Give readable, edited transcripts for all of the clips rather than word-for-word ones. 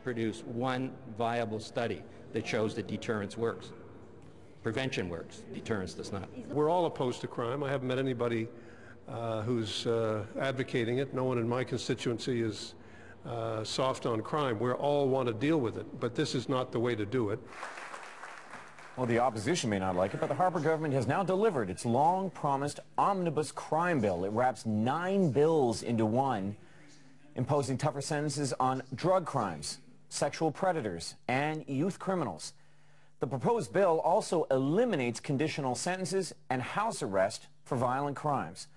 produce one viable study that shows that deterrence works. Prevention works, deterrence does not. We're all opposed to crime. I haven't met anybody who's advocating it. No one in my constituency is soft on crime. We all want to deal with it, but this is not the way to do it. Well, the opposition may not like it, but the Harper government has now delivered its long-promised omnibus crime bill. It wraps 9 bills into one, imposing tougher sentences on drug crimes, sexual predators, and youth criminals. The proposed bill also eliminates conditional sentences and house arrest for violent crimes.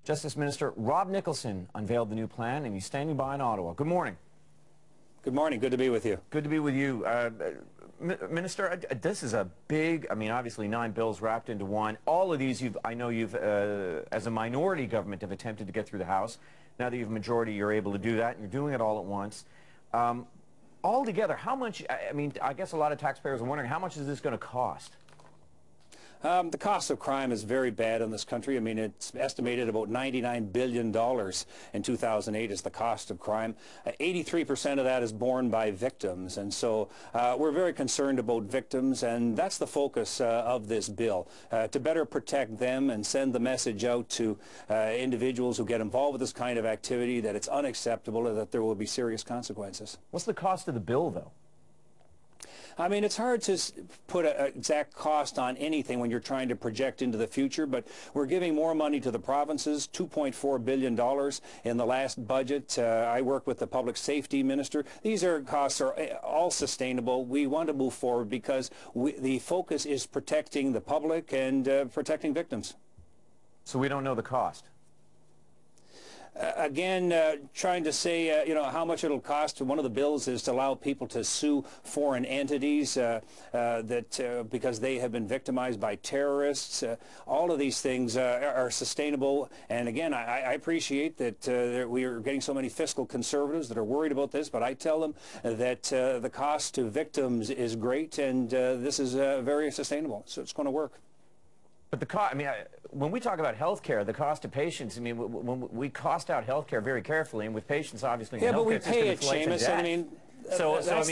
Justice Minister Rob Nicholson unveiled the new plan, and he's standing by in Ottawa. Good morning. Good morning. Good to be with you. Good to be with you. Minister, this is a big, I mean, obviously 9 bills wrapped into one. All of these, I know you've, as a minority government, have attempted to get through the House. Now that you have a majority, you're able to do that, and you're doing it all at once. Altogether, how much, I mean, I guess a lot of taxpayers are wondering, how much is this going to cost? The cost of crime is very bad in this country. I mean, it's estimated about $99 billion in 2008 is the cost of crime. 83% of that is borne by victims, and so we're very concerned about victims, and that's the focus of this bill, to better protect them and send the message out to individuals who get involved with this kind of activity that it's unacceptable and that there will be serious consequences. What's the cost of the bill, though? I mean, it's hard to put an exact cost on anything when you're trying to project into the future, but we're giving more money to the provinces, $2.4 billion in the last budget. I work with the public safety minister. These costs are all sustainable. We want to move forward because the focus is protecting the public and protecting victims. So we don't know the cost? Again, trying to say, you know, how much it'll cost. One of the bills is to allow people to sue foreign entities because they have been victimized by terrorists. All of these things are sustainable. And again, I appreciate that we are getting so many fiscal conservatives that are worried about this, but I tell them that the cost to victims is great, and this is very sustainable, so it's going to work. But the cost, I mean, when we talk about health care, the cost to patients, I mean, when we cost out health care very carefully, and with patients, obviously, yeah, but we pay it, Seamus. I mean,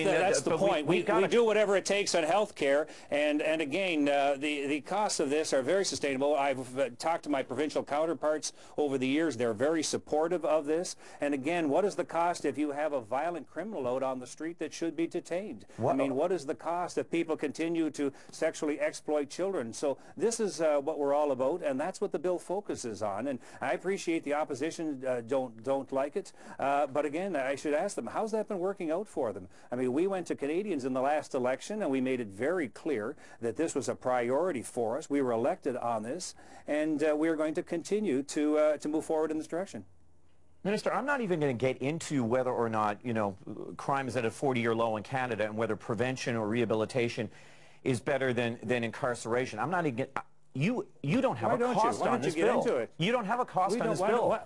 that's the point. We do whatever it takes on health care, and again, the costs of this are very sustainable. I've talked to my provincial counterparts over the years. They're very supportive of this. And again, what is the cost if you have a violent criminal out on the street that should be detained? I mean, what is the cost if people continue to sexually exploit children? So this is what we're all about, and that's what the bill focuses on. And I appreciate the opposition don't like it, but again, I should ask them, how's that been working out for them? I mean, we went to Canadians in the last election, and we made it very clear that this was a priority for us. We were elected on this, and we are going to continue to move forward in this direction. Minister, I'm not even going to get into whether or not, you know, crime is at a 40-year low in Canada and whether prevention or rehabilitation is better than incarceration. I'm not even. You don't have a cost on this bill. You don't have a cost on this bill.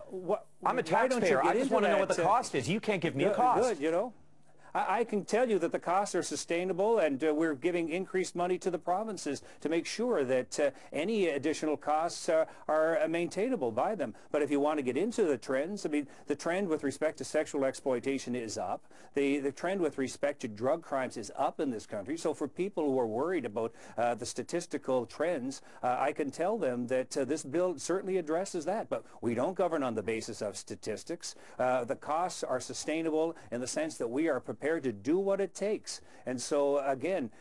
I'm a taxpayer. I just want to know what the cost is. You can't give me a cost. Good, you know. I can tell you that the costs are sustainable, and we're giving increased money to the provinces to make sure that any additional costs are maintainable by them. But if you want to get into the trends, I mean, the trend with respect to sexual exploitation is up. The trend with respect to drug crimes is up in this country. So for people who are worried about the statistical trends, I can tell them that this bill certainly addresses that. But we don't govern on the basis of statistics. The costs are sustainable in the sense that we are prepared to do what it takes. And so again,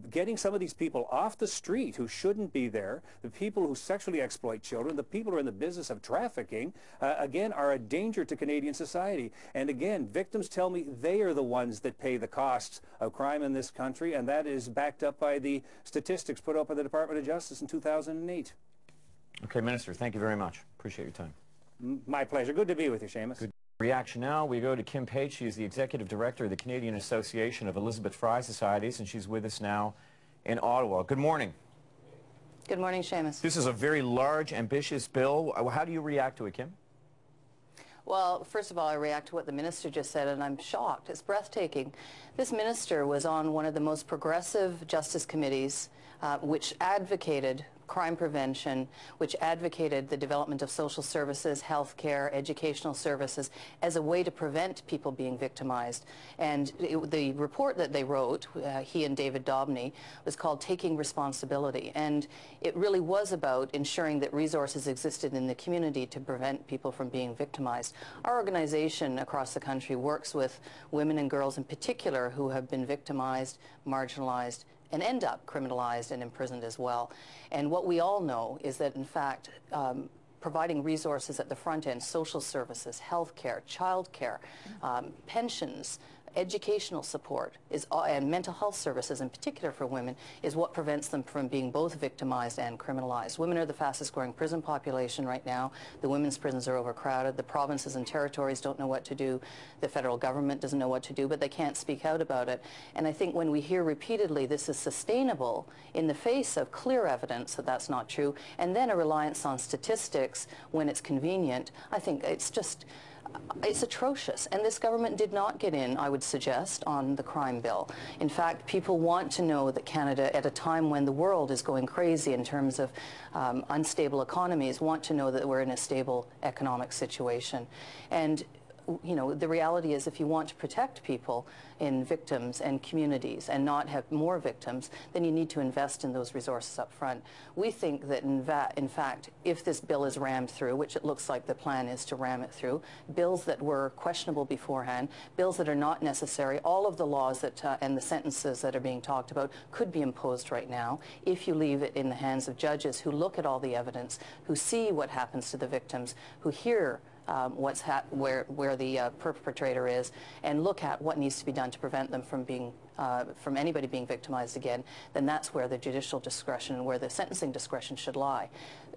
getting some of these people off the street who shouldn't be there, the people who sexually exploit children, the people who are in the business of trafficking, again, are a danger to Canadian society. And again, victims tell me they are the ones that pay the costs of crime in this country, and that is backed up by the statistics put up by the Department of Justice in 2008. Okay, Minister, thank you very much. Appreciate your time. My pleasure. Good to be with you, Seamus. Good. Reaction now, we go to Kim Pate. She is the Executive Director of the Canadian Association of Elizabeth Fry Societies, and she's with us now in Ottawa. Good morning. Good morning, Seamus. This is a very large, ambitious bill. How do you react to it, Kim? Well, first of all, I react to what the minister just said, and I'm shocked. It's breathtaking. This minister was on one of the most progressive justice committees which advocated crime prevention, which advocated the development of social services, health care, educational services as a way to prevent people being victimized. And the report that they wrote, he and David Dobney, was called Taking Responsibility. And it really was about ensuring that resources existed in the community to prevent people from being victimized. Our organization across the country works with women and girls in particular who have been victimized, marginalized, and end up criminalized and imprisoned as well. And what we all know is that, in fact, providing resources at the front end, social services, health care, child care, pensions, educational support and mental health services in particular for women is what prevents them from being both victimized and criminalized. Women are the fastest growing prison population right now. The women's prisons are overcrowded. The provinces and territories don't know what to do. The federal government doesn't know what to do, but they can't speak out about it. And I think when we hear repeatedly this is sustainable in the face of clear evidence that that's not true, and then a reliance on statistics when it's convenient, I think it's atrocious. And this government did not get in, I would suggest, on the crime bill. In fact, people want to know that Canada, at a time when the world is going crazy in terms of unstable economies, want to know that we're in a stable economic situation. And you know, the reality is if you want to protect people in victims and communities and not have more victims, then you need to invest in those resources up front. We think that in fact, if this bill is rammed through, which it looks like the plan is to ram it through, bills that were questionable beforehand, bills that are not necessary, all of the laws that and the sentences that are being talked about could be imposed right now if you leave it in the hands of judges who look at all the evidence, who see what happens to the victims, who hear where the perpetrator is, and look at what needs to be done to prevent them from anybody being victimized again. Then that's where the judicial discretion and where the sentencing discretion should lie.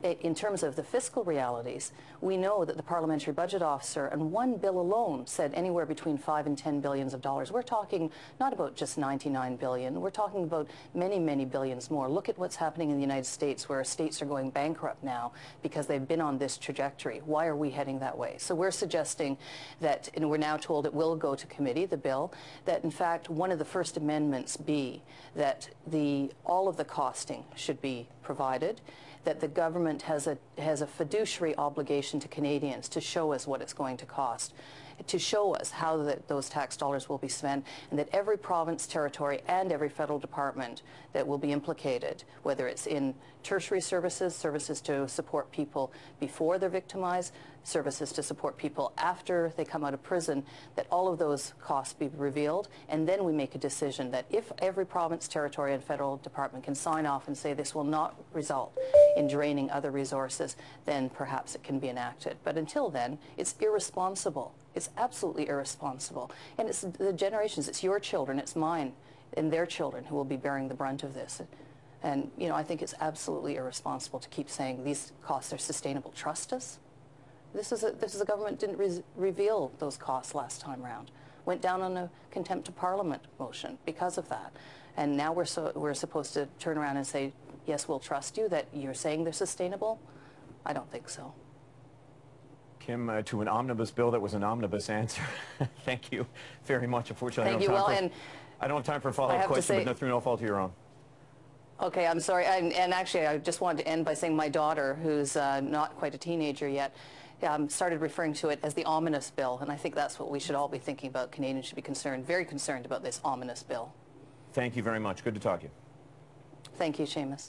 In terms of the fiscal realities, we know that the Parliamentary Budget Officer and one bill alone said anywhere between $5 and $10 billion. We're talking not about just 99 billion. We're talking about many, many billions more. Look at what's happening in the United States, where states are going bankrupt now because they've been on this trajectory. Why are we heading that way? So we're suggesting that, and we're now told it will go to committee, the bill, that in fact one of the first amendments be that all of the costing should be provided, that the government has a fiduciary obligation to Canadians to show us what it's going to cost, to show us how those tax dollars will be spent, and that every province, territory, and every federal department that will be implicated, whether it's in tertiary services, services to support people before they're victimized, services to support people after they come out of prison, that all of those costs be revealed, and then we make a decision that if every province, territory, and federal department can sign off and say this will not result in draining other resources, then perhaps it can be enacted. But until then, it's irresponsible. It's absolutely irresponsible. And it's the generations, it's your children, it's mine, and their children who will be bearing the brunt of this. And, you know, I think it's absolutely irresponsible to keep saying these costs are sustainable. Trust us. This is a government didn't reveal those costs last time around. Went down on a contempt of Parliament motion because of that. And now we're supposed to turn around and say, yes, we'll trust you, that you're saying they're sustainable? I don't think so. Kim, to an omnibus bill that was an omnibus answer. Thank you very much. Unfortunately, Thank you. Well, and I don't have time for a follow-up question, but through no fault of your own. Okay, I'm sorry. And actually, I just wanted to end by saying my daughter, who's not quite a teenager yet, started referring to it as the ominous bill, and I think that's what we should all be thinking about. Canadians should be very concerned about this ominous bill. Thank you very much. Good to talk to you. Thank you, Seamus.